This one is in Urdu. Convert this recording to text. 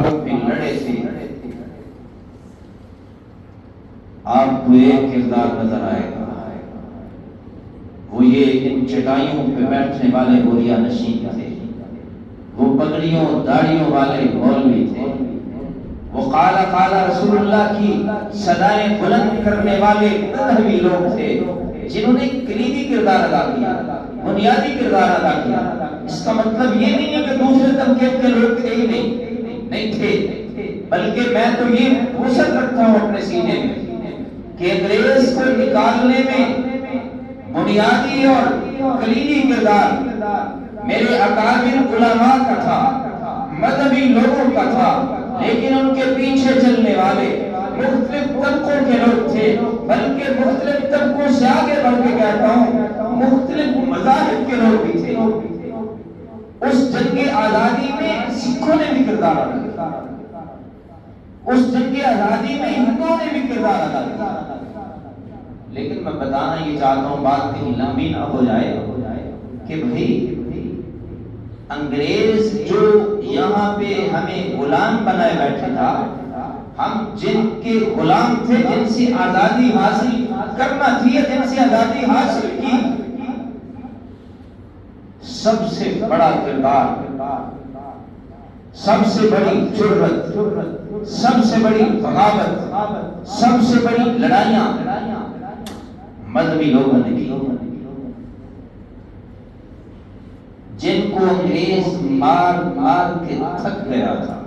پہاڑوں پہ لڑے تھے، آپ کو ایک کردار نظر آئے گا، وہ یہ ان چٹائیوں پہ بیٹھنے والے بوریا نشین تھے، وہ پگڑیوں داڑھیوں والے مولوی تھے، وہ قال قال رسول اللہ کی صدائیں بلند کرنے والے مذہبی لوگ تھے، جنہوں نے کلیدی کردار ادا کیا، بنیادی کردار ادا کیا۔ اس کا مطلب یہ نہیں ہے کہ دوسرے طبقے کے لوگ تھے ہی نہیں تھے، بلکہ میں تو یہ وسعت رکھتا ہوں اپنے سینے میں کہ انگریز کو نکالنے میں بنیادی اور کلیدی کردار میرے اکابر علماء کا تھا، مذہبی لوگوں کا تھا، لیکن ان کے پیچھے چلنے والے مختلف طبقوں کے لوگ تھے، بلکہ مختلف طبقوں سے آگے بڑھ کے کہتا ہوں مختلف مذاہب کے لوگ بھی تھے۔ اس جنگ آزادی میں سکھوں نے بھی کردار ادا کیا، اس جنگ آزادی میں ہندوؤں نے بھی کردار ادا کیا۔ لیکن میں بتانا یہ چاہتا ہوں، بات کہیں لمبی نہ ہو جائے، کہ بھئی انگریز جو یہاں پہ ہمیں غلام بنائے بیٹھا تھا، ہم جن کے غلام تھے، جن سے آزادی حاصل کرنا تھی، جن سے آزادی حاصل کی، سب سے بڑا کردار، سب سے بڑی جرأت، سب سے بڑی بغاوت، سب سے بڑی لڑائیاں مذہبی لوگوں نے کی، جن کو انگریز مار مار کے تھک گیا تھا۔